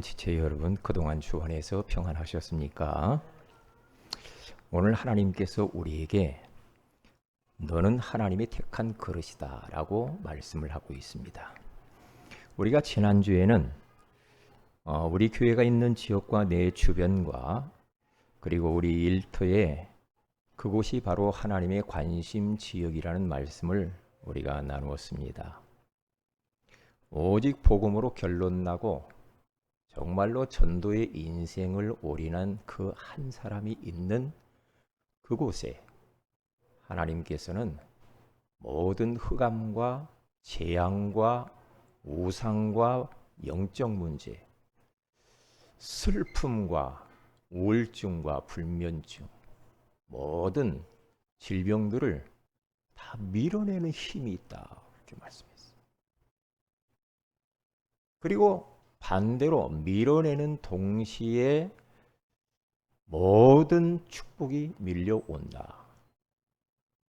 사랑하는 지체 여러분, 그동안 주 안에서 평안하셨습니까? 오늘 하나님께서 우리에게 너는 하나님이 택한 그릇이다 라고 말씀을 하고 있습니다. 우리가 지난주에는 우리 교회가 있는 지역과 내 주변과 그리고 우리 일터에 그곳이 바로 하나님의 관심 지역이라는 말씀을 우리가 나누었습니다. 오직 복음으로 결론 나고 정말로 전도의 인생을 올인한 그 한 사람이 있는 그곳에 하나님께서는 모든 흑암과 재앙과 우상과 영적 문제, 슬픔과 우울증과 불면증, 모든 질병들을 다 밀어내는 힘이 있다. 이렇게 말씀했어요. 그리고 반대로 밀어내는 동시에 모든 축복이 밀려온다.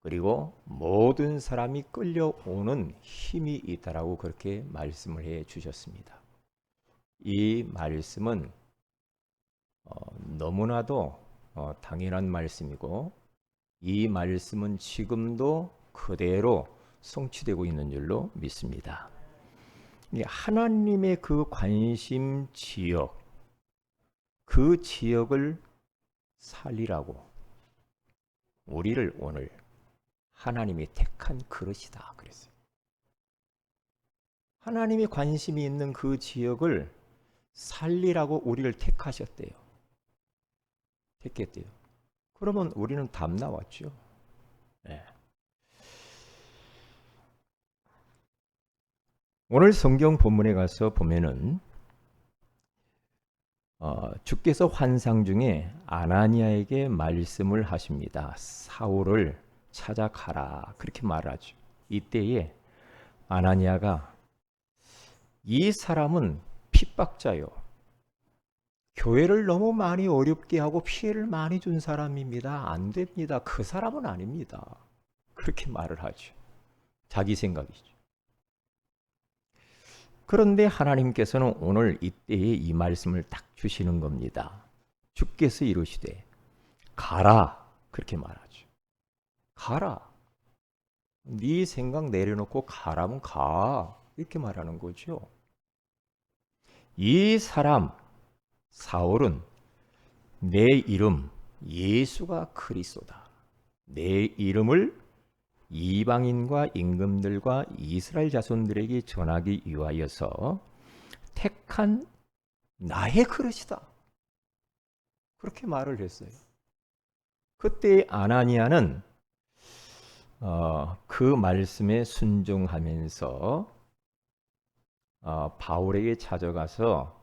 그리고 모든 사람이 끌려오는 힘이 있다라고 그렇게 말씀을 해 주셨습니다. 이 말씀은 너무나도 당연한 말씀이고 이 말씀은 지금도 그대로 성취되고 있는 줄로 믿습니다. 하나님의 그 관심 지역, 그 지역을 살리라고 우리를 오늘 하나님이 택한 그릇이다 그랬어요. 하나님이 관심이 있는 그 지역을 살리라고 우리를 택하셨대요. 택했대요. 그러면 우리는 답 나왔죠. 네. 오늘 성경 본문에 가서 보면은 주께서 환상 중에 아나니아에게 말씀을 하십니다. 사울을 찾아가라 그렇게 말하죠. 이때에 아나니아가 이 사람은 핍박자요. 교회를 너무 많이 어렵게 하고 피해를 많이 준 사람입니다. 안 됩니다. 그 사람은 아닙니다. 그렇게 말을 하죠. 자기 생각이죠. 그런데 하나님께서는 오늘 이때에 이 말씀을 딱 주시는 겁니다. 주께서 이르시되 가라 그렇게 말하죠. 가라. 네 생각 내려놓고 가라면 가 이렇게 말하는 거죠. 이 사람 사울은 내 이름 예수가 그리스도다. 내 이름을 이방인과 임금들과 이스라엘 자손들에게 전하기 위하여서 택한 나의 그릇이다. 그렇게 말을 했어요. 그때 아나니아는 그 말씀에 순종하면서 바울에게 찾아가서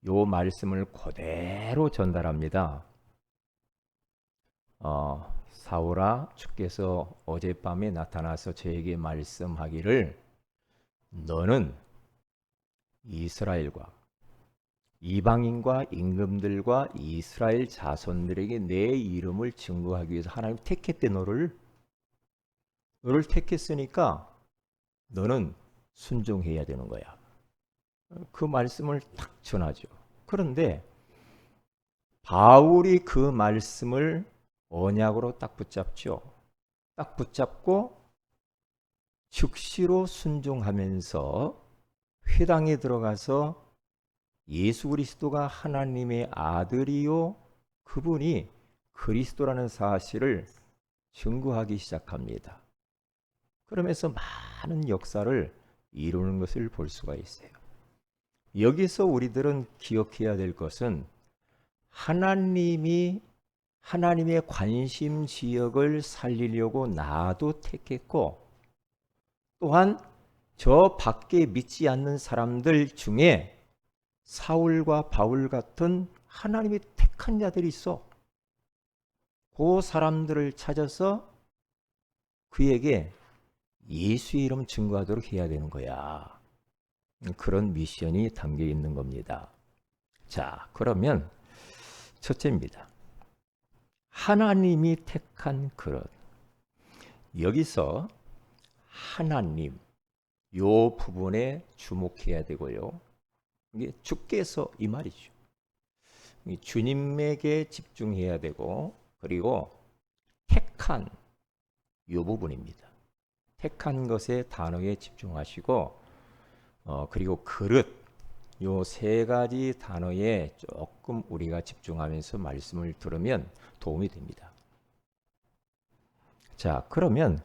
요 말씀을 그대로 전달합니다. 사울아, 주께서 어젯밤에 나타나서 저에게 말씀하기를 너는 이스라엘과 이방인과 임금들과 이스라엘 자손들에게 내 이름을 증거하기 위해서 하나님 택했대. 너를 택했으니까 너는 순종해야 되는 거야. 그 말씀을 딱 전하죠. 그런데 바울이 그 말씀을 언약으로 딱 붙잡죠. 딱 붙잡고 즉시로 순종하면서 회당에 들어가서 예수 그리스도가 하나님의 아들이요 그분이 그리스도라는 사실을 증거하기 시작합니다. 그러면서 많은 역사를 이루는 것을 볼 수가 있어요. 여기서 우리들은 기억해야 될 것은 하나님의 관심 지역을 살리려고 나도 택했고 또한 저 밖에 믿지 않는 사람들 중에 사울과 바울 같은 하나님이 택한 자들이 있어. 그 사람들을 찾아서 그에게 예수의 이름 증거하도록 해야 되는 거야. 그런 미션이 담겨 있는 겁니다. 자, 그러면 첫째입니다. 하나님이 택한 그릇. 여기서 하나님 요 부분에 주목해야 되고요. 이게 주께서 이 말이죠. 주님에게 집중해야 되고, 그리고 택한 이 부분입니다. 택한 것의 단어에 집중하시고, 그리고 그릇 요 세 가지 단어에 조금 우리가 집중하면서 말씀을 들으면 도움이 됩니다. 자, 그러면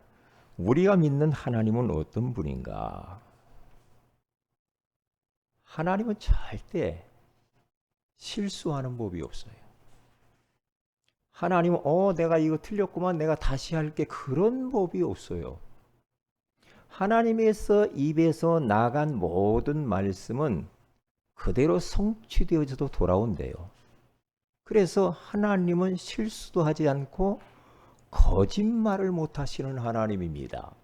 우리가 믿는 하나님은 어떤 분인가? 하나님은 절대 실수하는 법이 없어요. 하나님은 내가 이거 틀렸구만, 내가 다시 할게, 그런 법이 없어요. 하나님에서 입에서 나간 모든 말씀은 그대로 성취되어져도 돌아온대요. 그래서 하나님은 실수도 하지 않고 거짓말을 못 하시는 하나님입니다.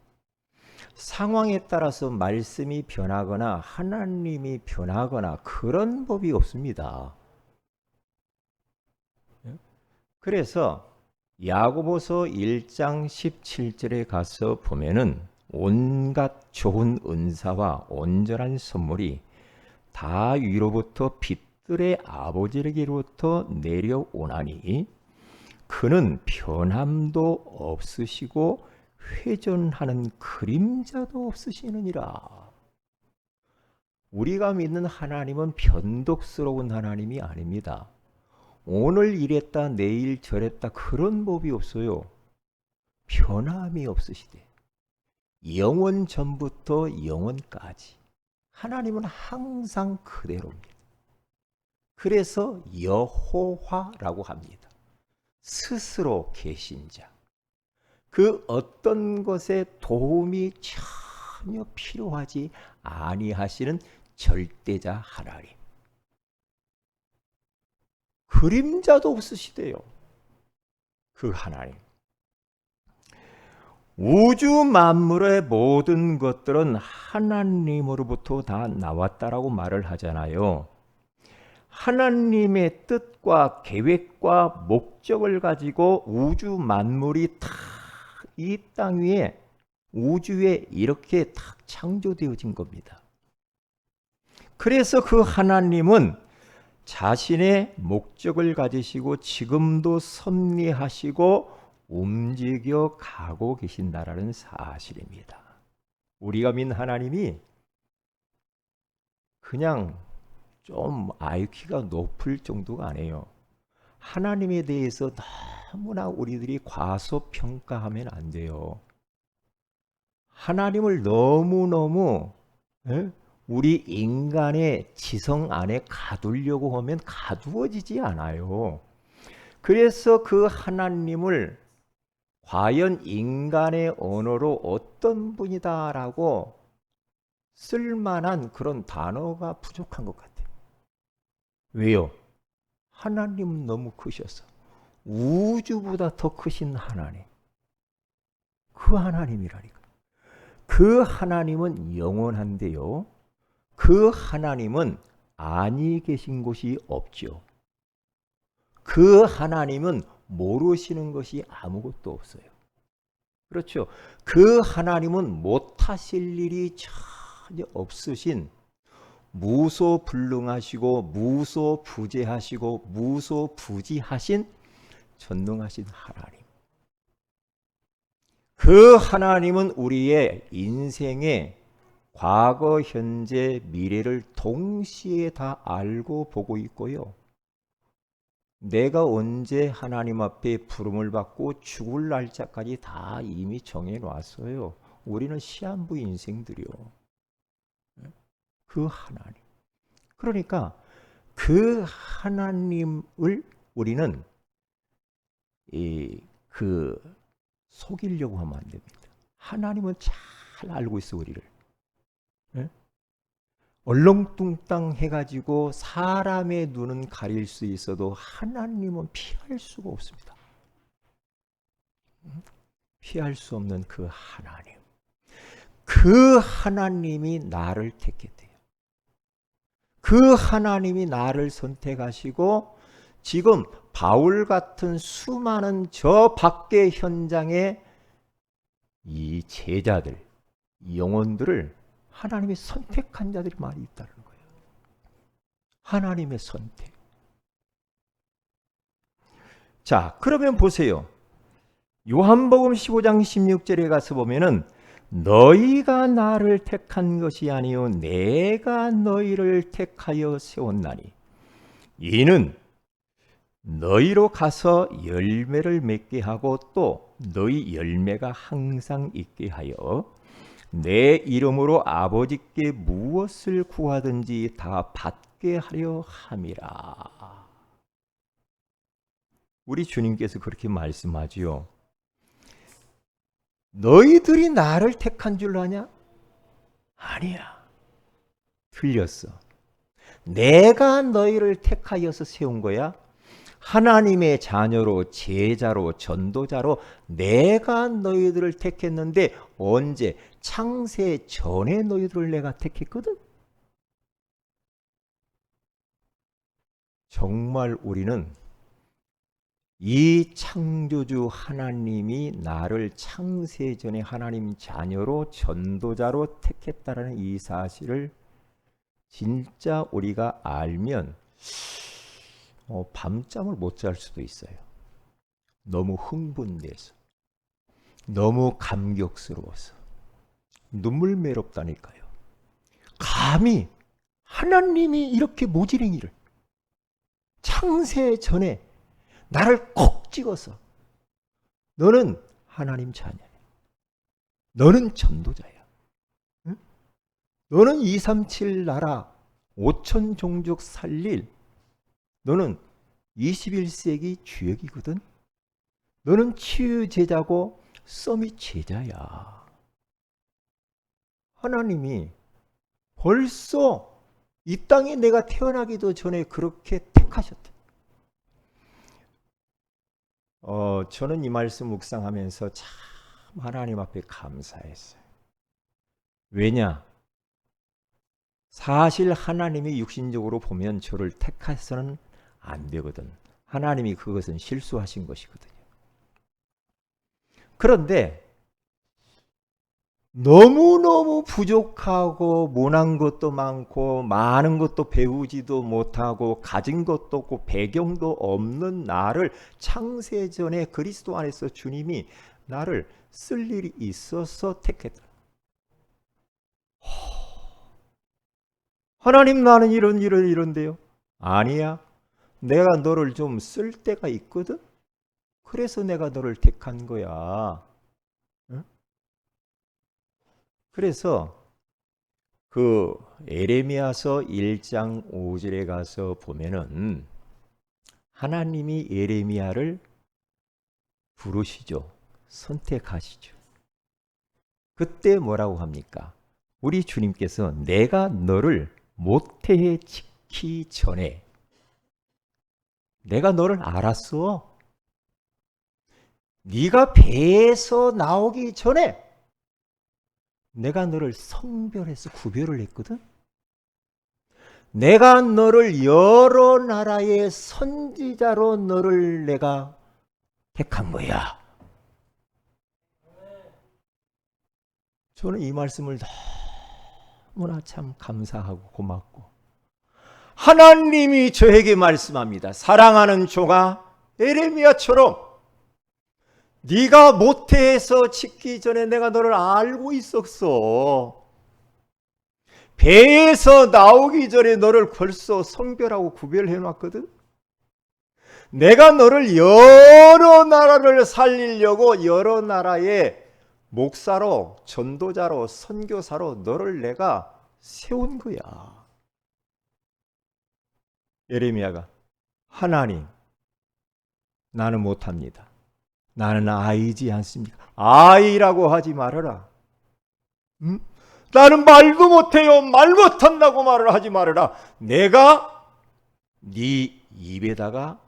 상황에 따라서 말씀이 변하거나 하나님이 변하거나 그런 법이 없습니다. 그래서 야고보서 1장 17절에 가서 보면은 온갖 좋은 은사와 온전한 선물이 다 위로부터 빛들의 아버지에게로부터 내려오나니 그는 변함도 없으시고 회전하는 그림자도 없으시느니라. 우리가 믿는 하나님은 변덕스러운 하나님이 아닙니다. 오늘 이랬다 내일 저랬다 그런 법이 없어요. 변함이 없으시대. 영원 전부터 영원까지 하나님은 항상 그대로입니다. 그래서 여호와라고 합니다. 스스로 계신 자. 그 어떤 것에 도움이 전혀 필요하지 아니하시는 절대자 하나님. 그림자도 없으시대요. 그 하나님. 우주 만물의 모든 것들은 하나님으로부터 다 나왔다라고 말을 하잖아요. 하나님의 뜻과 계획과 목적을 가지고 우주 만물이 다 이 땅 위에 우주에 이렇게 딱 창조되어진 겁니다. 그래서 그 하나님은 자신의 목적을 가지시고 지금도 섭리하시고 움직여 가고 계신다라는 사실입니다. 우리가 믿는 하나님이 그냥 좀 IQ가 높을 정도가 아니에요. 하나님에 대해서 너무나 우리들이 과소평가하면 안 돼요. 하나님을 너무너무 우리 인간의 지성 안에 가두려고 하면 가두어지지 않아요. 그래서 그 하나님을 과연 인간의 언어로 어떤 분이다라고 쓸만한 그런 단어가 부족한 것 같아요. 왜요? 하나님은 너무 크셔서 우주보다 더 크신 하나님. 그 하나님이라니까. 그 하나님은 영원한데요. 그 하나님은 아니 계신 곳이 없죠. 그 하나님은 모르시는 것이 아무것도 없어요. 그렇죠. 그 하나님은 못하실 일이 전혀 없으신 무소불능하시고 무소부재하시고 무소부지하신 전능하신 하나님. 그 하나님은 우리의 인생의 과거, 현재, 미래를 동시에 다 알고 보고 있고요. 내가 언제 하나님 앞에 부름을 받고 죽을 날짜까지 다 이미 정해놨어요. 우리는 시한부 인생들이요. 그 하나님. 그러니까 그 하나님을 우리는 속이려고 하면 안 됩니다. 하나님은 잘 알고 있어 우리를. 얼렁뚱땅 해가지고 사람의 눈은 가릴 수 있어도 하나님은 피할 수가 없습니다. 피할 수 없는 그 하나님. 그 하나님이 나를 택했대요. 그 하나님이 나를 선택하시고 지금 바울 같은 수많은 저 밖의 현장에 이 제자들, 영혼들을 하나님이 선택한 자들이 많이 있다는 거예요. 하나님의 선택. 자, 그러면 보세요. 요한복음 15장 16절에 가서 보면은 너희가 나를 택한 것이 아니요 내가 너희를 택하여 세웠나니 이는 너희로 가서 열매를 맺게 하고 또 너희 열매가 항상 있게 하여 내 이름으로 아버지께 무엇을 구하든지 다 받게 하려 함이라. 우리 주님께서 그렇게 말씀하지요. 너희들이 나를 택한 줄 아냐? 아니야. 틀렸어. 내가 너희를 택하여서 세운 거야. 하나님의 자녀로, 제자로, 전도자로 내가 너희들을 택했는데 언제? 창세 전에 너희들을 내가 택했거든. 정말 우리는 이 창조주 하나님이 나를 창세 전에 하나님 자녀로, 전도자로 택했다라는 이 사실을 진짜 우리가 알면 밤잠을 못 잘 수도 있어요. 너무 흥분돼서, 너무 감격스러워서, 눈물매롭다니까요. 감히 하나님이 이렇게 모지랭이를 창세 전에 나를 콕 찍어서 너는 하나님 자녀야. 너는 전도자야. 응? 너는 237 나라 5천 종족 살릴 너는 21세기 주역이거든. 너는 치유 제자고 서밋 제자야. 하나님이 벌써 이 땅에 내가 태어나기도 전에 그렇게 택하셨다. 저는 이 말씀 묵상하면서 참 하나님 앞에 감사했어요. 왜냐? 사실 하나님이 육신적으로 보면 저를 택해서는 안 되거든. 하나님이 그것은 실수하신 것이거든요. 그런데 너무너무 부족하고 못한 것도 많고 많은 것도 배우지도 못하고 가진 것도 없고 배경도 없는 나를 창세전에 그리스도 안에서 주님이 나를 쓸 일이 있어서 택했다. 하나님 나는 이런데요. 아니야. 내가 너를 좀 쓸 때가 있거든. 그래서 내가 너를 택한 거야. 응? 그래서 그 예레미야서 1장 5절에 가서 보면은 하나님이 예레미야를 부르시죠. 선택하시죠. 그때 뭐라고 합니까? 우리 주님께서 내가 너를 모태에 짓기 전에 내가 너를 알았어. 네가 배에서 나오기 전에 내가 너를 성별해서 구별을 했거든. 내가 너를 여러 나라의 선지자로 너를 내가 택한 거야. 저는 이 말씀을 너무나 참 감사하고 고맙고, 하나님이 저에게 말씀합니다. 사랑하는 조가 예레미야처럼 네가 모태에서 짓기 전에 내가 너를 알고 있었어. 배에서 나오기 전에 너를 벌써 성별하고 구별해 놨거든. 내가 너를 여러 나라를 살리려고 여러 나라의 목사로, 전도자로, 선교사로 너를 내가 세운 거야. 예레미야가 하나님, 나는 못합니다. 나는 아이지 않습니까? 아이라고 하지 말아라. 응? 나는 말도 못해요. 말 못한다고 말을 하지 말아라. 내가 네 입에다가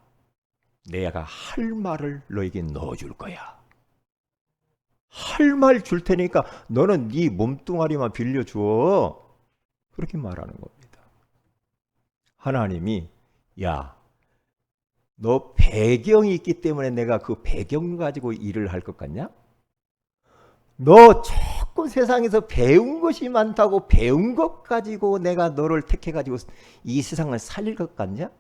내가 할 말을 너에게 넣어줄 거야. 할 말 줄 테니까 너는 네 몸뚱아리만 빌려줘. 그렇게 말하는 겁니다. 하나님이 야, 너 배경이 있기 때문에 내가 그 배경 가지고 일을 할 것 같냐? 너 조금 세상에서 배운 것이 많다고 배운 것 가지고 내가 너를 택해가지고 이 세상을 살릴 것 같냐?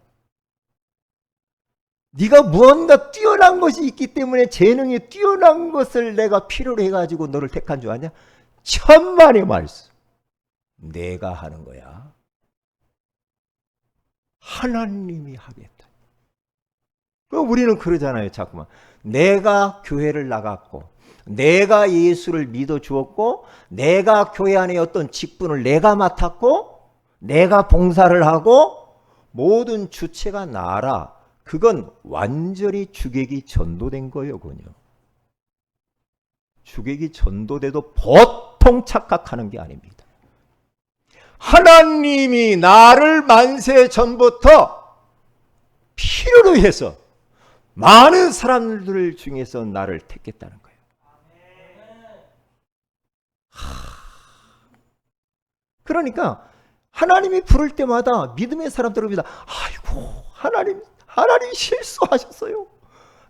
네가 무언가 뛰어난 것이 있기 때문에 재능이 뛰어난 것을 내가 필요로 해가지고 너를 택한 줄 아냐? 천만의 말씀. 내가 하는 거야. 하나님이 하겠다. 우리는 그러잖아요. 자꾸만. 내가 교회를 나갔고 내가 예수를 믿어 주었고 내가 교회 안에 어떤 직분을 내가 맡았고 내가 봉사를 하고 모든 주체가 나라. 그건 완전히 주객이 전도된 거였군요. 주객이 전도돼도 보통 착각하는 게 아닙니다. 하나님이 나를 만세 전부터 필요로 해서 많은 사람들 중에서 나를 택했다는 거예요. 그러니까 하나님이 부를 때마다 믿음의 사람들을 믿어. 아이고 하나님 실수하셨어요.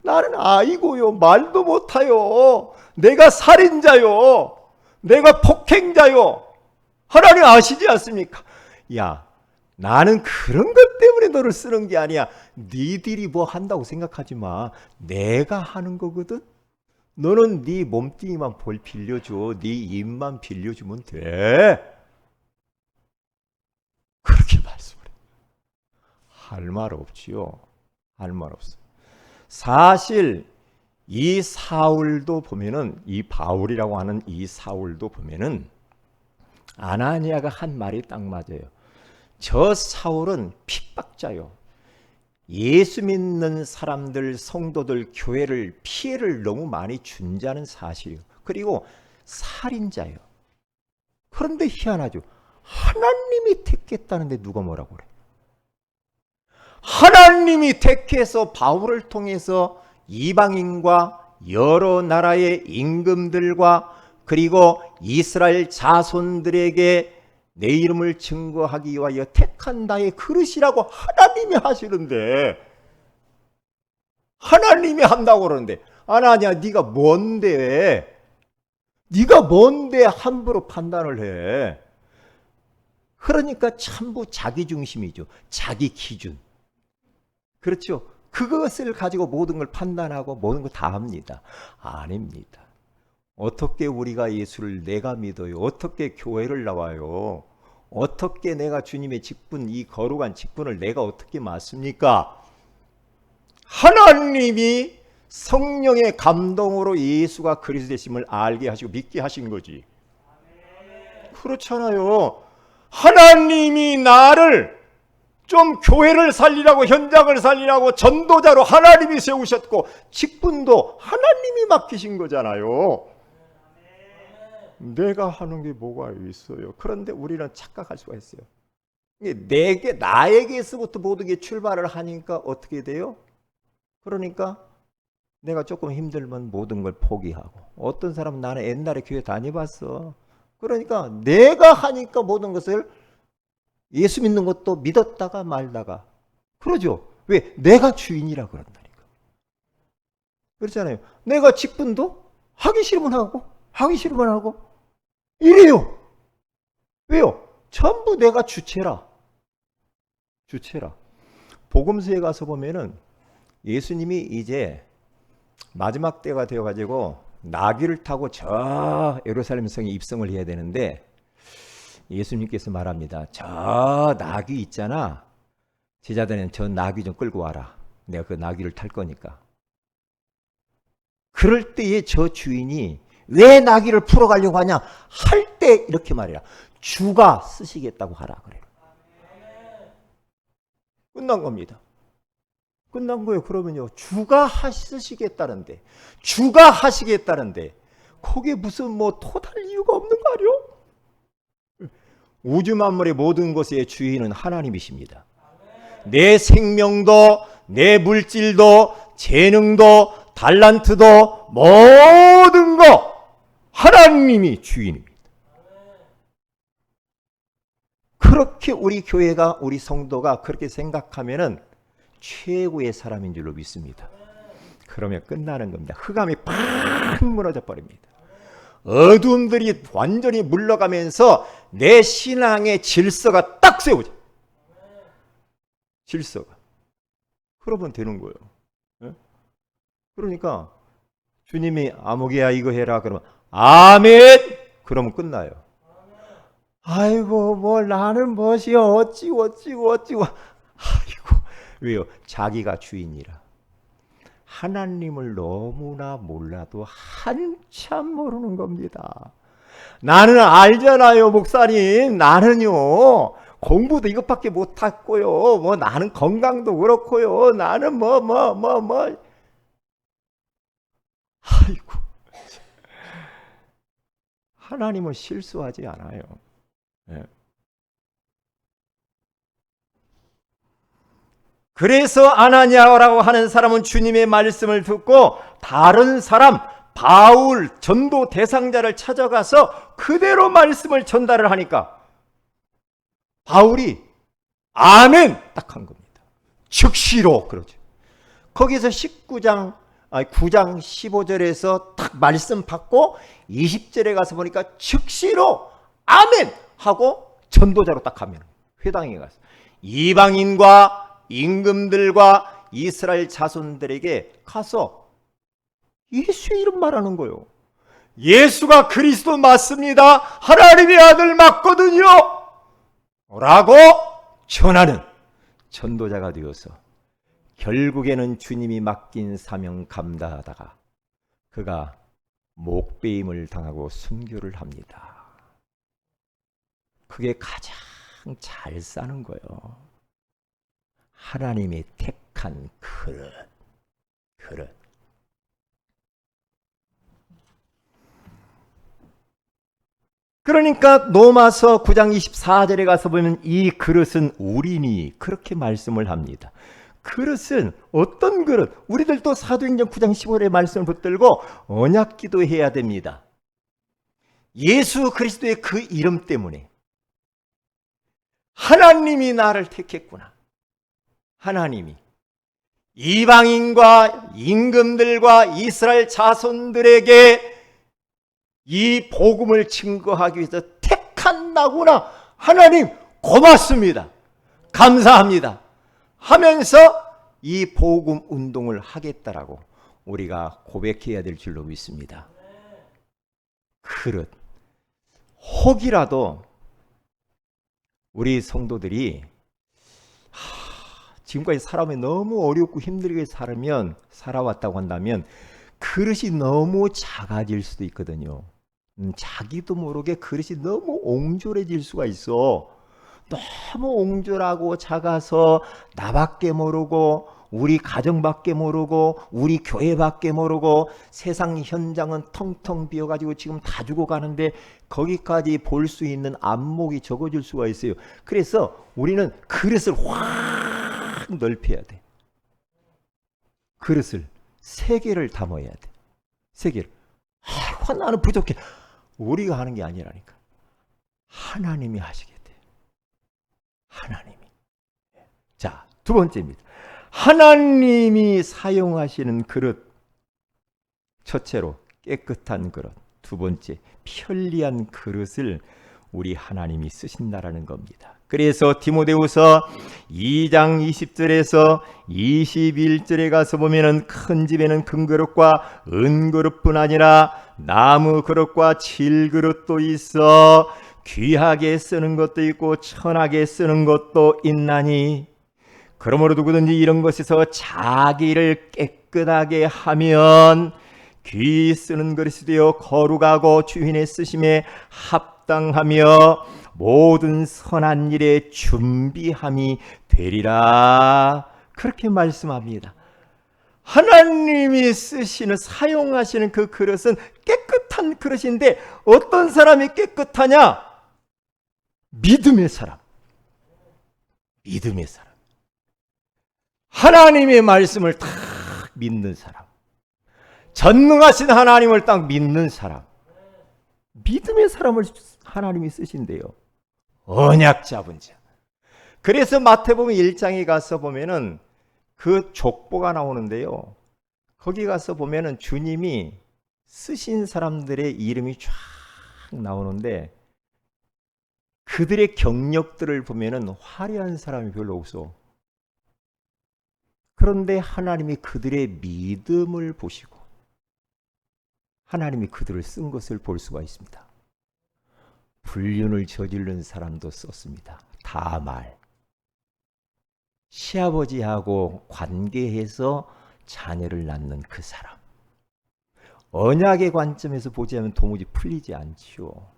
나는 아이고요 말도 못해요. 내가 살인자요. 내가 폭행자요. 하나님 아시지 않습니까? 야, 나는 그런 것 때문에 너를 쓰는 게 아니야. 니들이 뭐 한다고 생각하지 마. 내가 하는 거거든. 너는 네 몸뚱이만 빌려줘. 네 입만 빌려주면 돼. 그렇게 말씀을 해. 할 말 없지요. 할 말 없어. 사실 이 사울도 보면은 이 바울이라고 하는 이 사울도 보면은 아나니아가 한 말이 딱 맞아요. 저 사울은 핍박자요. 예수 믿는 사람들, 성도들, 교회를 피해를 너무 많이 준 자는 사실이요. 그리고 살인자요. 그런데 희한하죠. 하나님이 택했다는데 누가 뭐라고 그래? 하나님이 택해서 바울을 통해서 이방인과 여러 나라의 임금들과 그리고 이스라엘 자손들에게 내 이름을 증거하기 위하여 택한 나의 그릇이라고 하나님이 하시는데, 하나님이 한다고 그러는데, 아나니아 네가 뭔데? 네가 뭔데 함부로 판단을 해? 그러니까 전부 자기 중심이죠. 자기 기준. 그렇죠? 그것을 가지고 모든 걸 판단하고 모든 걸 다 합니다. 아닙니다. 어떻게 우리가 예수를 내가 믿어요? 어떻게 교회를 나와요? 어떻게 내가 주님의 직분, 이 거룩한 직분을 내가 어떻게 맡습니까? 하나님이 성령의 감동으로 예수가 그리스도 되심을 알게 하시고 믿게 하신 거지. 그렇잖아요. 하나님이 나를 좀 교회를 살리라고, 현장을 살리라고 전도자로 하나님이 세우셨고 직분도 하나님이 맡기신 거잖아요. 내가 하는 게 뭐가 있어요? 그런데 우리는 착각할 수가 있어요. 나에게서부터 모든 게 출발을 하니까 어떻게 돼요? 그러니까 내가 조금 힘들면 모든 걸 포기하고, 어떤 사람은 나는 옛날에 교회 다녀봤어. 그러니까 내가 하니까 모든 것을, 예수 믿는 것도 믿었다가 말다가 그러죠. 왜? 내가 주인이라 그런다니까. 그렇잖아요. 내가 직분도 하기 싫으면 하고 하기 싫으면 하고 이래요. 왜요? 전부 내가 주체라. 복음서에 가서 보면은 예수님이 이제 마지막 때가 되어가지고 나귀를 타고 저 예루살렘 성에 입성을 해야 되는데, 예수님께서 말합니다. 저 나귀 있잖아. 제자들은 저 나귀 좀 끌고 와라. 내가 그 나귀를 탈 거니까. 그럴 때에 저 주인이 왜 나귀를 풀어가려고 하냐 할 때 이렇게 말해라. 주가 쓰시겠다고 하라 그래요. 끝난 겁니다. 끝난 거예요. 그러면요, 주가 쓰시겠다는데, 주가 하시겠다는데 거기에 무슨 뭐 토달 이유가 없는 거 아니요? 우주 만물의 모든 것의 주인은 하나님이십니다. 내 생명도, 내 물질도, 재능도, 달란트도, 모든 거 하나님이 주인입니다. 그렇게 우리 교회가, 우리 성도가 그렇게 생각하면은 최고의 사람인 줄로 믿습니다. 그러면 끝나는 겁니다. 흑암이 팍 무너져 버립니다. 어둠들이 완전히 물러가면서 내 신앙의 질서가 딱 세워져. 질서가. 그러면 되는 거예요. 예? 그러니까 주님이 아무개야 이거 해라 그러면 아멘! 그러면 끝나요. 아이고 뭐 나는 멋이 어찌고. 아이고 왜요? 자기가 주인이라. 하나님을 너무나 몰라도 한참 모르는 겁니다. 나는 알잖아요, 목사님. 나는요 공부도 이것밖에 못했고요. 뭐 나는 건강도 그렇고요. 나는 뭐. 아이고. 하나님은 실수하지 않아요. 네. 그래서 아나니아라고 하는 사람은 주님의 말씀을 듣고 다른 사람 바울 전도 대상자를 찾아가서 그대로 말씀을 전달을 하니까 바울이 아멘 딱 한 겁니다. 즉시로 그러죠. 거기서 9장 15절에서 딱 말씀 받고 20절에 가서 보니까 즉시로 아멘 하고 전도자로 딱 하면 회당에 가서 이방인과 임금들과 이스라엘 자손들에게 가서 예수의 이름 말하는 거예요. 예수가 그리스도 맞습니다. 하나님의 아들 맞거든요. 라고 전하는 전도자가 되어서 결국에는 주님이 맡긴 사명 감당하다가 그가 목배임을 당하고 순교를 합니다. 그게 가장 잘 사는 거예요. 하나님이 택한 그릇. 그러니까 로마서 9장 24절에 가서 보면 이 그릇은 우리니 그렇게 말씀을 합니다. 그릇은 어떤 그릇? 우리들도 사도행전 9장 15절의 말씀을 붙들고 언약 기도해야 됩니다. 예수 그리스도의 그 이름 때문에 하나님이 나를 택했구나. 하나님이 이방인과 임금들과 이스라엘 자손들에게 이 복음을 증거하기 위해서 택한 나구나. 하나님 고맙습니다. 감사합니다. 하면서 이 복음 운동을 하겠다라고 우리가 고백해야 될 줄로 믿습니다. 그릇. 혹이라도 우리 성도들이 지금까지 사람이 너무 어렵고 힘들게 살아왔다고 한다면 그릇이 너무 작아질 수도 있거든요. 자기도 모르게 그릇이 너무 옹졸해질 수가 있어. 너무 옹졸하고 작아서 나밖에 모르고 우리 가정밖에 모르고 우리 교회밖에 모르고 세상 현장은 텅텅 비어가지고 지금 다 죽어가는데 거기까지 볼 수 있는 안목이 적어질 수가 있어요. 그래서 우리는 그릇을 확 넓혀야 돼. 그릇을 3개를 담아야 돼. 3개를. 아, 나는 부족해. 우리가 하는 게 아니라니까. 하나님이 하시게 돼. 하나님이. 자, 2번째입니다. 하나님이 사용하시는 그릇. 첫째로 깨끗한 그릇. 2번째, 편리한 그릇을 우리 하나님이 쓰신다라는 겁니다. 그래서 디모데후서 2장 20절에서 21절에 가서 보면은 큰 집에는 금 그릇과 은 그릇뿐 아니라 나무 그릇과 질 그릇도 있어 귀하게 쓰는 것도 있고 천하게 쓰는 것도 있나니 그러므로 누구든지 이런 것에서 자기를 깨끗하게 하면 귀 쓰는 그릇이 되어 거룩하고 주인의 쓰심에 합당하며 모든 선한 일에 준비함이 되리라. 그렇게 말씀합니다. 하나님이 쓰시는 사용하시는 그 그릇은 깨끗한 그릇인데 어떤 사람이 깨끗하냐? 믿음의 사람. 믿음의 사람. 하나님의 말씀을 딱 믿는 사람. 전능하신 하나님을 딱 믿는 사람. 믿음의 사람을 하나님이 쓰신대요. 언약 잡은 자. 그래서 마태복음 1장에 가서 보면은 그 족보가 나오는데요. 거기 가서 보면은 주님이 쓰신 사람들의 이름이 쫙 나오는데 그들의 경력들을 보면은 화려한 사람이 별로 없어. 그런데 하나님이 그들의 믿음을 보시고 하나님이 그들을 쓴 것을 볼 수가 있습니다. 불륜을 저지른 사람도 썼습니다. 다말. 시아버지하고 관계해서 자녀를 낳는 그 사람. 언약의 관점에서 보자면 도무지 풀리지 않지요.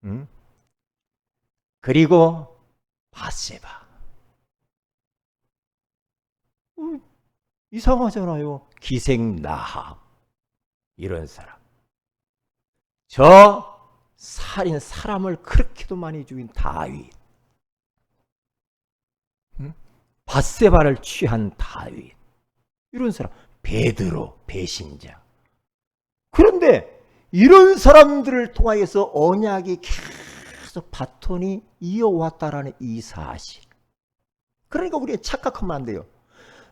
응? 그리고 바세바. 이상하잖아요. 기생 나합. 이런 사람. 저 살인 사람을 그렇게도 많이 죽인 다윗. 응? 바세바를 취한 다윗. 이런 사람. 베드로 배신자. 그런데 이런 사람들을 통하여서 언약이 계속 바톤이 이어왔다라는 이 사실. 그러니까 우리가 착각하면 안 돼요.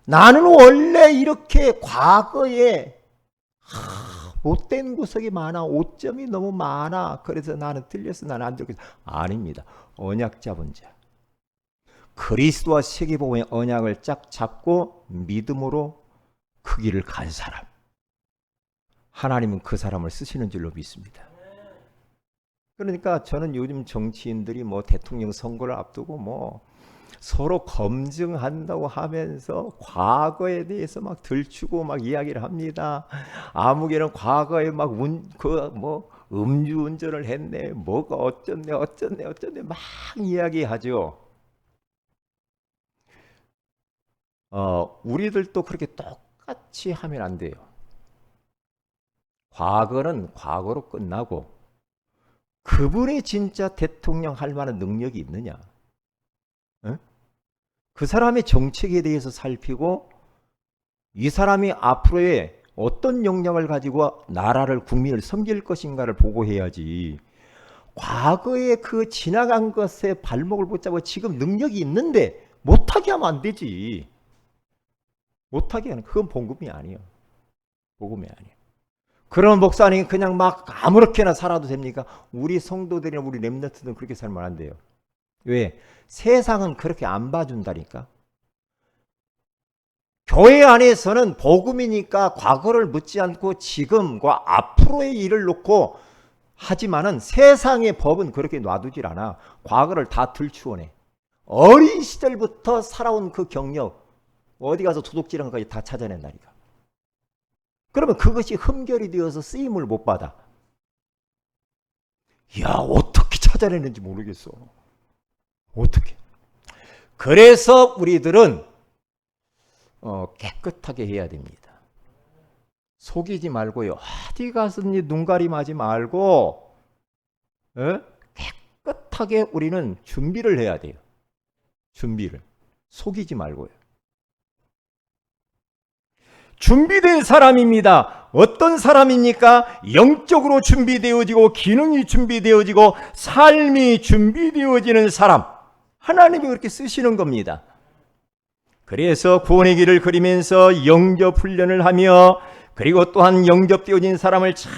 나는 원래 이렇게 과거에 못된 구석이 많아. 오점이 너무 많아. 그래서 나는 틀렸어. 나는 안 들었어. 아닙니다. 언약 잡은 자. 그리스도와 세계복음의 언약을 쫙 잡고 믿음으로 그 길을 간 사람. 하나님은 그 사람을 쓰시는 줄로 믿습니다. 그러니까 저는 요즘 정치인들이 뭐 대통령 선거를 앞두고 뭐 서로 검증한다고 하면서 과거에 대해서 막 들추고 막 이야기를 합니다. 아무개는 과거에 막 음주운전을 했네, 뭐가 어쩌네 막 이야기하죠. 우리들도 그렇게 똑같이 하면 안 돼요. 과거는 과거로 끝나고 그분이 진짜 대통령 할 만한 능력이 있느냐? 에? 그 사람의 정책에 대해서 살피고 이 사람이 앞으로의 어떤 역량을 가지고 나라를 국민을 섬길 것인가를 보고해야지. 과거에 그 지나간 것에 발목을 붙잡고 지금 능력이 있는데 못하게 하면 안 되지. 못하게 하는 그건 복음이 아니에요. 복음이 아니에요. 그런 목사님이 그냥 막 아무렇게나 살아도 됩니까? 우리 성도들이나 우리 렘넌트들은 그렇게 살면 안 돼요. 왜? 세상은 그렇게 안 봐준다니까. 교회 안에서는 복음이니까 과거를 묻지 않고 지금과 앞으로의 일을 놓고 하지만은 세상의 법은 그렇게 놔두질 않아. 과거를 다 들추어내. 어린 시절부터 살아온 그 경력 어디 가서 도둑질한 것까지 다 찾아낸다니까. 그러면 그것이 흠결이 되어서 쓰임을 못 받아. 야, 어떻게 찾아내는지 모르겠어. 어떻게? 그래서 우리들은 깨끗하게 해야 됩니다. 속이지 말고요. 어디 가서든지 눈가림하지 말고 깨끗하게 우리는 준비를 해야 돼요. 준비를. 속이지 말고요. 준비된 사람입니다. 어떤 사람입니까? 영적으로 준비되어지고 기능이 준비되어지고 삶이 준비되어지는 사람. 하나님이 그렇게 쓰시는 겁니다. 그래서 구원의 길을 그리면서 영접 훈련을 하며 그리고 또한 영접되어진 사람을 잘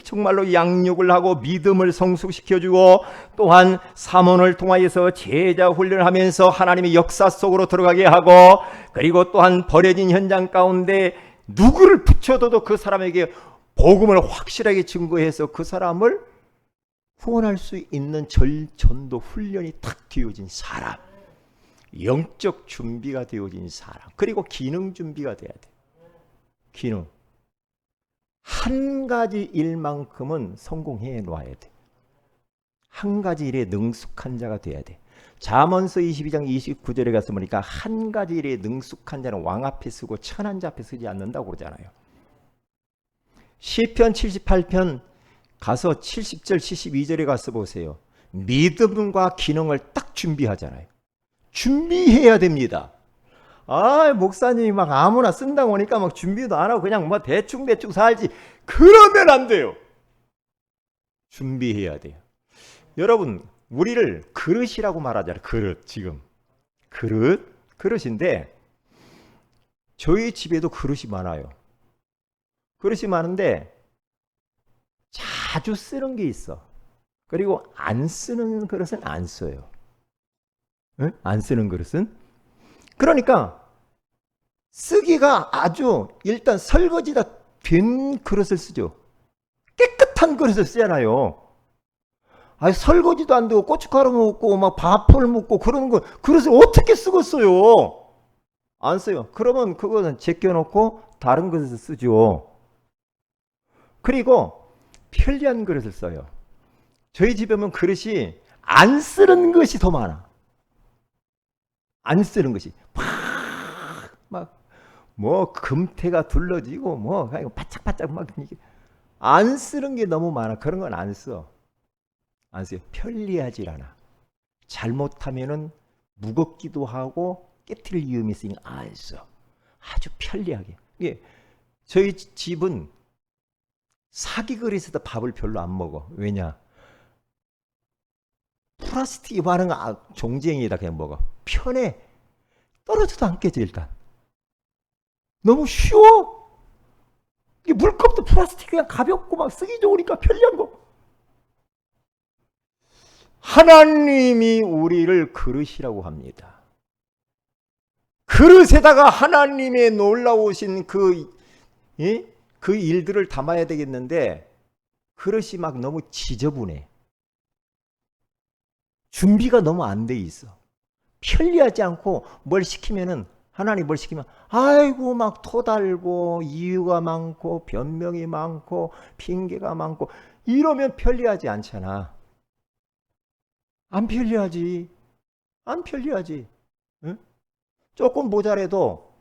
정말로 양육을 하고 믿음을 성숙시켜주고 또한 사모를 통하여서 제자 훈련을 하면서 하나님의 역사 속으로 들어가게 하고 그리고 또한 버려진 현장 가운데 누구를 붙여둬도 그 사람에게 복음을 확실하게 증거해서 그 사람을 후원할 수 있는 전도 훈련이 탁 되어진 사람. 영적 준비가 되어진 사람. 그리고 기능 준비가 돼야 돼. 기능. 한 가지 일만큼은 성공해 놔야 돼. 한 가지 일에 능숙한 자가 돼야 돼. 잠언서 22장 29절에 가서 보니까 한 가지 일에 능숙한 자는 왕 앞에 쓰고 천한 자 앞에 쓰지 않는다고 그러잖아요. 시편 78편 가서 70절 72절에 가서 보세요. 믿음과 기능을 딱 준비하잖아요. 준비해야 됩니다. 목사님이 막 아무나 쓴다고 하니까 막 준비도 안 하고 그냥 뭐 대충 살지. 그러면 안 돼요. 준비해야 돼요. 여러분, 우리를 그릇이라고 말하잖아요. 그릇, 지금. 그릇인데 저희 집에도 그릇이 많아요. 그릇이 많은데 자주 쓰는 게 있어. 그리고 안 쓰는 그릇은 안 써요. 응? 안 쓰는 그릇은. 그러니까 쓰기가 아주 일단 설거지가 된 그릇을 쓰죠. 깨끗한 그릇을 쓰잖아요. 아니, 설거지도 안 되고 고춧가루 먹고 막 밥을 먹고 그러는 거 그릇을 어떻게 쓰겠어요? 안 써요. 그러면 그거는 제껴놓고 다른 그릇을 쓰죠. 그리고 편리한 그릇을 써요. 저희 집에 보면 그릇이 안 쓰는 것이 더 많아. 안 쓰는 것이 막 뭐 금태가 둘러지고 뭐 바짝바짝 막 이게 안 쓰는 게 너무 많아. 그런 건 안 써. 안 써요. 편리하지 않아. 잘못하면은 무겁기도 하고 깨트릴 위험이 있으니까 안 써. 아주 편리하게. 이게 저희 집은 사기 그릇에다 밥을 별로 안 먹어. 왜냐? 플라스틱이 많은 종쟁이에다 그냥 먹어. 편해. 떨어져도 안 깨져 일단. 너무 쉬워. 이게 물컵도 플라스틱 그냥 가볍고 막 쓰기 좋으니까 편리한 거. 하나님이 우리를 그릇이라고 합니다. 그릇에다가 하나님의 놀라우신 그 일들을 담아야 되겠는데 그릇이 막 너무 지저분해. 준비가 너무 안 돼 있어. 편리하지 않고 뭘 시키면은 하나님 뭘 시키면 아이고 막 토달고 이유가 많고 변명이 많고 핑계가 많고 이러면 편리하지 않잖아. 안 편리하지. 안 편리하지. 응? 조금 모자라도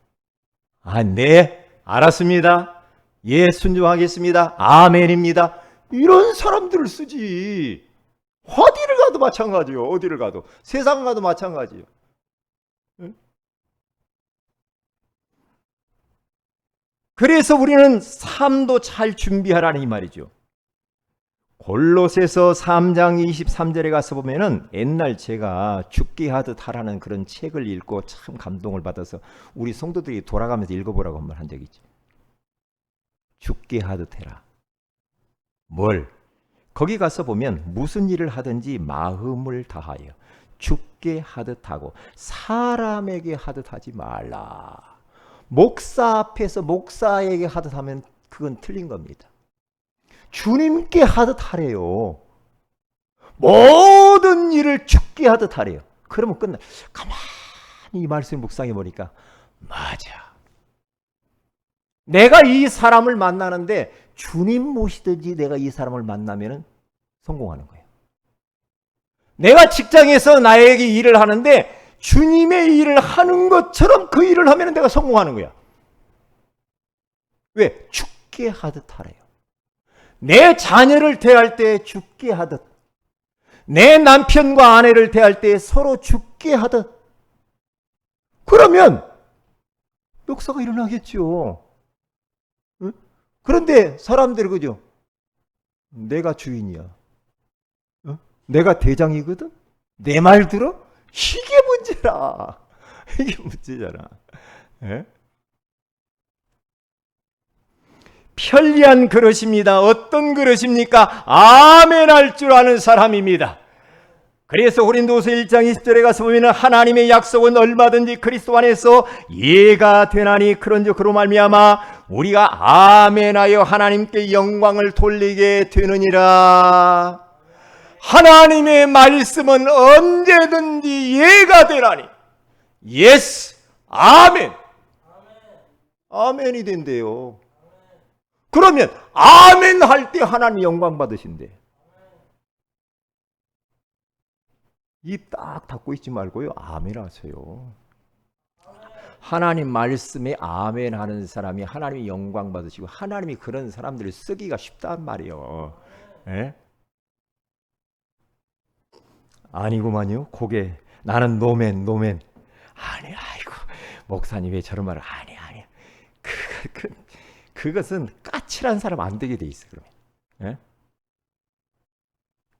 네, 알았습니다. 예, 순종하겠습니다. 아멘입니다. 이런 사람들을 쓰지. 어디를 가도 마찬가지요. 어디를 가도. 세상 가도 마찬가지요. 응? 그래서 우리는 삶도 잘 준비하라는 이 말이죠. 골로새서 3장 23절에 가서 보면은 옛날 제가 죽게 하듯 하라는 그런 책을 읽고 참 감동을 받아서 우리 성도들이 돌아가면서 읽어보라고 한 번 한 적이 있죠. 죽게 하듯 해라. 뭘? 거기 가서 보면 무슨 일을 하든지 마음을 다하여 죽게 하듯 하고 사람에게 하듯 하지 말라. 목사 앞에서 목사에게 하듯 하면 그건 틀린 겁니다. 주님께 하듯 하래요. 모든 일을 죽게 하듯 하래요. 그러면 끝나. 가만히 이 말씀을 묵상해 보니까 맞아. 내가 이 사람을 만나는데 주님 모시든지 내가 이 사람을 만나면 성공하는 거예요. 내가 직장에서 나에게 일을 하는데 주님의 일을 하는 것처럼 그 일을 하면 내가 성공하는 거야. 왜? 죽게 하듯 하래요. 내 자녀를 대할 때 죽게 하듯, 내 남편과 아내를 대할 때 서로 죽게 하듯. 그러면 역사가 일어나겠죠. 응? 그런데 사람들이 그죠? 내가 주인이야. 응? 내가 대장이거든? 내 말 들어? 이게 문제라. 이게 문제잖아. 예? 편리한 그릇입니다. 어떤 그릇입니까? 아멘 할 줄 아는 사람입니다. 그래서 고린도서 1장 20절에 가서 보면 하나님의 약속은 얼마든지 그리스도 안에서 예가 되나니 그런즉 그로 말미암아 우리가 아멘하여 하나님께 영광을 돌리게 되느니라. 하나님의 말씀은 언제든지 예가 되나니. 예스, 아멘. 아멘이 된대요. 그러면 아멘 할 때 하나님 영광 받으신대. 입 딱 닫고 있지 말고요. 아멘 하세요. 하나님 말씀에 아멘 하는 사람이 하나님이 영광 받으시고 하나님이 그런 사람들을 쓰기가 쉽단 말이에요. 예? 아니구만요. 고개 나는 노맨. 아니, 아이고 목사님 왜 저런 말을 아니. 그것은 까칠한 사람 안 되게 돼 있어. 그러면. 예?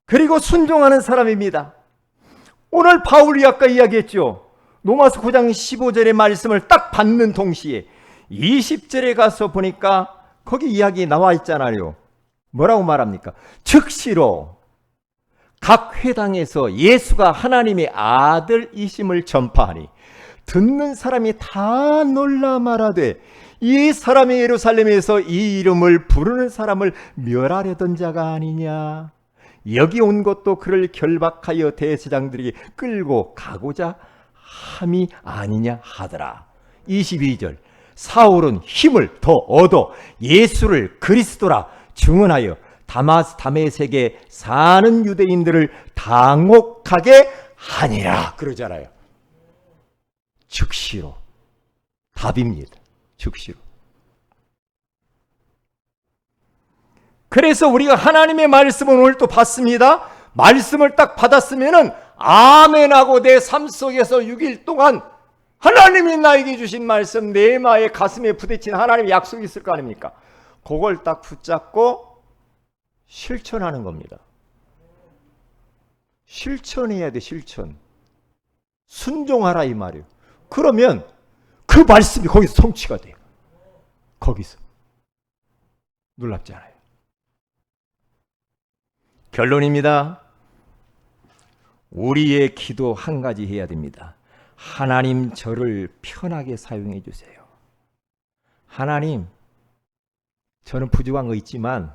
그리고 순종하는 사람입니다. 오늘 바울이 아까 이야기했죠. 로마서 9장 15절의 말씀을 딱 받는 동시에 20절에 가서 보니까 거기 이야기 나와 있잖아요. 뭐라고 말합니까? 즉시로 각 회당에서 예수가 하나님의 아들이심을 전파하니 듣는 사람이 다 놀라 말하되 이 사람이 예루살렘에서 이 이름을 부르는 사람을 멸하려던 자가 아니냐. 여기 온 것도 그를 결박하여 대제사장들이 끌고 가고자 함이 아니냐 하더라. 22절 사울은 힘을 더 얻어 예수를 그리스도라 증언하여 다메섹에 사는 유대인들을 당혹하게 하니라 그러잖아요. 즉시로 답입니다. 즉시로. 그래서 우리가 하나님의 말씀을 오늘 또 받습니다. 말씀을 딱 받았으면은 아멘하고 내 삶 속에서 6일 동안 하나님이 나에게 주신 말씀 내 마의 가슴에 부딪힌 하나님의 약속이 있을 거 아닙니까? 그걸 딱 붙잡고 실천하는 겁니다. 실천해야 돼. 실천. 순종하라 이 말이에요. 그러면 그 말씀이 거기서 성취가 돼요. 거기서. 놀랍잖아요. 결론입니다. 우리의 기도 한 가지 해야 됩니다. 하나님 저를 편하게 사용해 주세요. 하나님 저는 부족한 거 있지만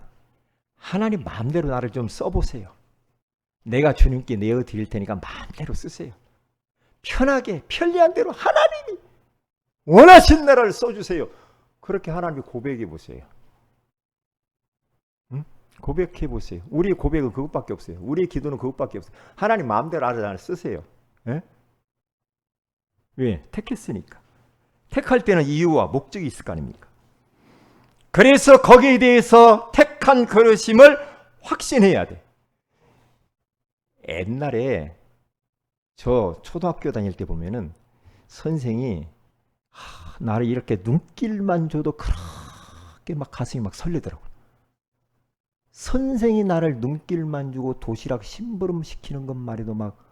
하나님 마음대로 나를 좀 써보세요. 내가 주님께 내어드릴 테니까 마음대로 쓰세요. 편하게 편리한 대로 하나님이 원하신 나라를 써주세요. 그렇게 하나님이 고백해 보세요. 응? 고백해 보세요. 우리의 고백은 그것밖에 없어요. 우리의 기도는 그것밖에 없어요. 하나님 마음대로 나를 쓰세요. 예? 왜? 택했으니까. 택할 때는 이유와 목적이 있을 거 아닙니까? 그래서 거기에 대해서 택한 그릇임을 확신해야 돼. 옛날에 저 초등학교 다닐 때 보면은 선생이 나를 이렇게 눈길만 줘도 그렇게 막 가슴이 막 설레더라고요. 선생이 나를 눈길만 주고 도시락 심부름 시키는 것 말해도 막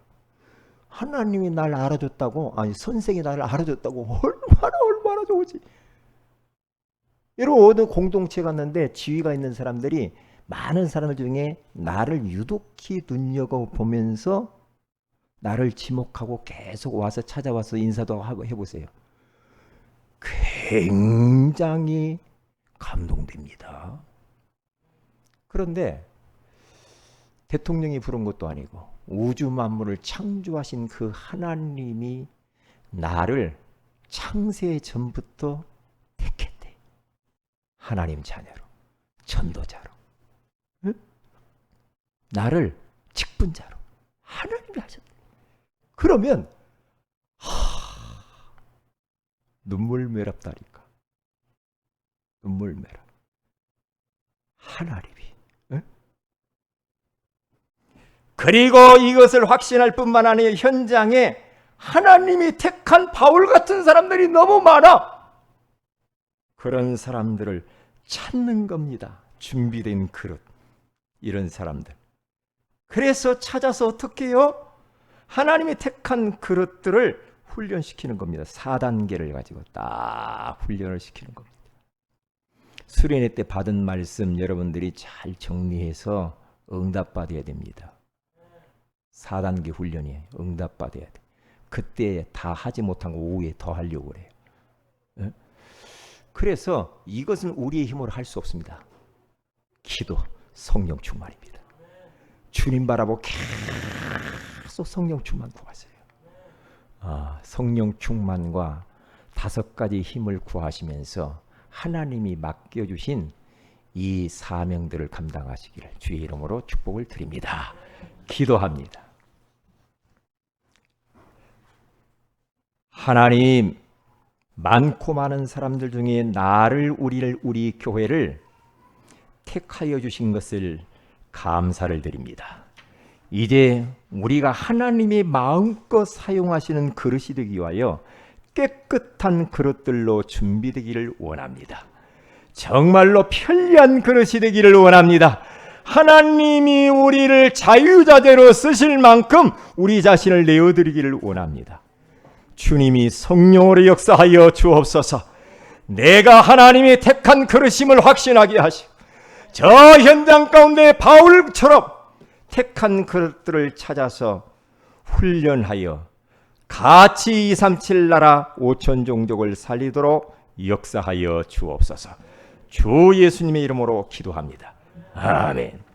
하나님이 날 알아줬다고, 아니 선생이 나를 알아줬다고 얼마나 좋으지. 여러분 어느 공동체 갔는데 지위가 있는 사람들이 많은 사람들 중에 나를 유독히 눈여겨보면서 나를 지목하고 계속 와서 찾아와서 인사도 하고 해보세요. 굉장히 감동됩니다. 그런데 대통령이 부른 것도 아니고 우주 만물을 창조하신 그 하나님이 나를 창세 전부터 택했대. 하나님 자녀로, 전도자로, 응? 나를 직분자로 하나님이 하셨대. 그러면 눈물 매랍다니까. 눈물 매랍. 하나님이. 응? 그리고 이것을 확신할 뿐만 아니라 현장에 하나님이 택한 바울 같은 사람들이 너무 많아. 그런 사람들을 찾는 겁니다. 준비된 그릇. 이런 사람들. 그래서 찾아서 어떻게 해요? 하나님이 택한 그릇들을 훈련시키는 겁니다. 4단계를 가지고 딱 훈련을 시키는 겁니다. 수련회 때 받은 말씀 여러분들이 잘 정리해서 응답받아야 됩니다. 4단계 훈련이에요. 응답받아야 돼. 그때 다 하지 못한 거 오후에 더 하려고 그래요. 네? 그래서 이것은 우리의 힘으로 할 수 없습니다. 기도, 성령 충만입니다. 주님 바라보고 계속 성령 충만 구하세요. 성령 충만과 5가지 힘을 구하시면서 하나님이 맡겨주신 이 사명들을 감당하시기를 주의 이름으로 축복을 드립니다. 기도합니다. 하나님, 많고 많은 사람들 중에 나를, 우리 교회를 택하여 주신 것을 감사를 드립니다. 이제 우리가 하나님이 마음껏 사용하시는 그릇이 되기 위하여 깨끗한 그릇들로 준비되기를 원합니다. 정말로 편리한 그릇이 되기를 원합니다. 하나님이 우리를 자유자재로 쓰실 만큼 우리 자신을 내어드리기를 원합니다. 주님이 성령으로 역사하여 주옵소서. 내가 하나님이 택한 그릇임을 확신하게 하시고 저 현장 가운데 바울처럼 택한 그릇들을 찾아서 훈련하여 같이 237 나라 5천 종족을 살리도록 역사하여 주옵소서. 주 예수님의 이름으로 기도합니다. 아멘.